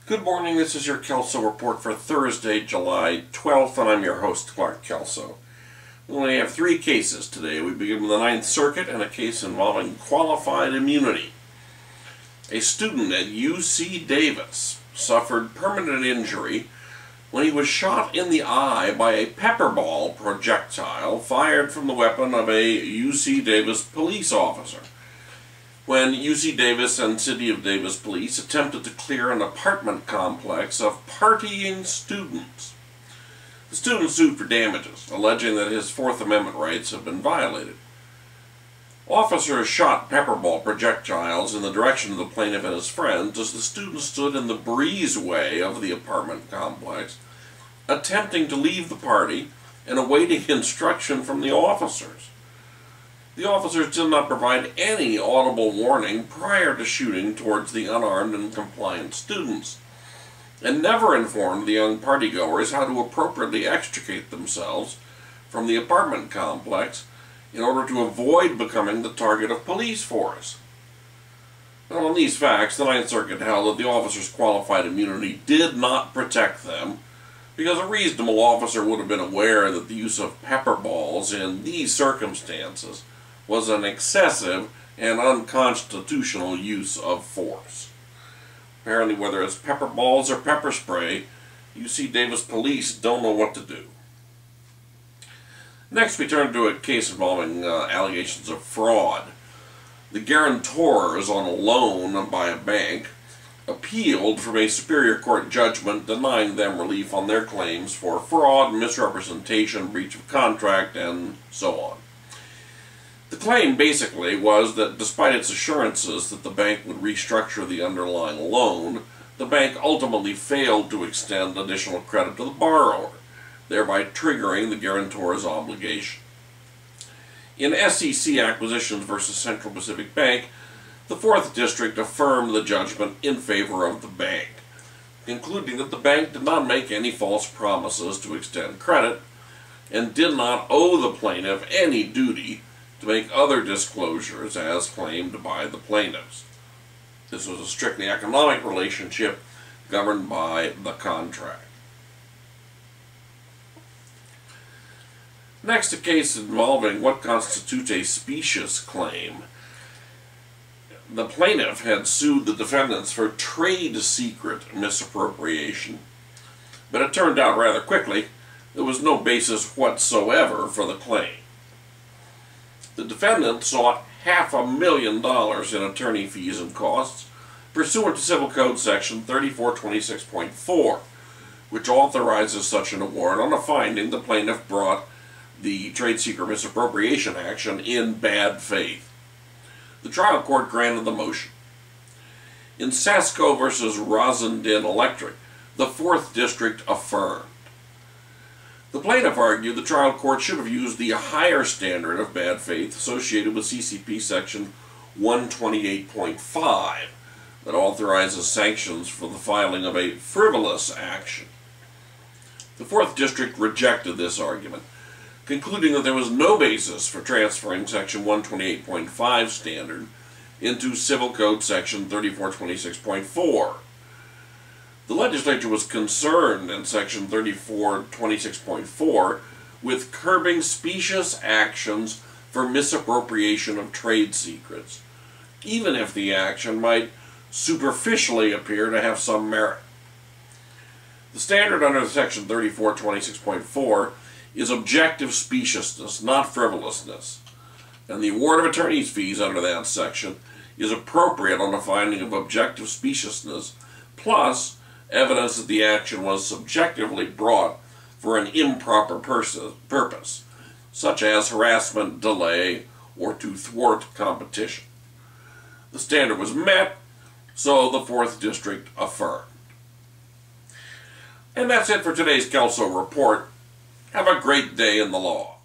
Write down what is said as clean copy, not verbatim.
Good morning, this is your Kelso Report for Thursday, July 12th, and I'm your host, Clark Kelso. We only have three cases today. We begin with the Ninth Circuit and a case involving qualified immunity. A student at UC Davis suffered permanent injury when he was shot in the eye by a pepper ball projectile fired from the weapon of a UC Davis police officer, when UC Davis and City of Davis police attempted to clear an apartment complex of partying students. The student sued for damages, alleging that his Fourth Amendment rights have been violated. Officers shot pepper ball projectiles in the direction of the plaintiff and his friends as the student stood in the breezeway of the apartment complex, attempting to leave the party and awaiting instruction from the officers. The officers did not provide any audible warning prior to shooting towards the unarmed and compliant students, and never informed the young partygoers how to appropriately extricate themselves from the apartment complex in order to avoid becoming the target of police force. Now, on these facts, the Ninth Circuit held that the officers' qualified immunity did not protect them, because a reasonable officer would have been aware that the use of pepper balls in these circumstances was an excessive and unconstitutional use of force. Apparently, whether it's pepper balls or pepper spray, UC Davis police don't know what to do. Next, we turn to a case involving allegations of fraud. The guarantors on a loan by a bank appealed from a Superior Court judgment denying them relief on their claims for fraud, misrepresentation, breach of contract, and so on. The claim basically was that despite its assurances that the bank would restructure the underlying loan, the bank ultimately failed to extend additional credit to the borrower, thereby triggering the guarantor's obligation. In SEC Acquisitions v. Central Pacific Bank, the Fourth District affirmed the judgment in favor of the bank, concluding that the bank did not make any false promises to extend credit and did not owe the plaintiff any duty to make other disclosures as claimed by the plaintiffs. This was a strictly economic relationship governed by the contract. Next, a case involving what constitutes a specious claim. The plaintiff had sued the defendants for trade secret misappropriation, but it turned out rather quickly there was no basis whatsoever for the claim. The defendant sought $500,000 in attorney fees and costs pursuant to Civil Code Section 3426.4, which authorizes such an award on a finding the plaintiff brought the trade secret misappropriation action in bad faith. The trial court granted the motion. In Sasko v. Rosendin Electric, the Fourth District affirmed. The plaintiff argued the trial court should have used the higher standard of bad faith associated with CCP Section 128.5 that authorizes sanctions for the filing of a frivolous action. The Fourth District rejected this argument, concluding that there was no basis for transferring Section 128.5 standard into Civil Code Section 3426.4. The legislature was concerned in Section 3426.4 with curbing specious actions for misappropriation of trade secrets, even if the action might superficially appear to have some merit. The standard under Section 3426.4 is objective speciousness, not frivolousness, and the award of attorney's fees under that section is appropriate on a finding of objective speciousness, plus evidence that the action was subjectively brought for an improper purpose, such as harassment, delay, or to thwart competition. The standard was met, so the Fourth District affirmed. And that's it for today's Kelso Report. Have a great day in the law.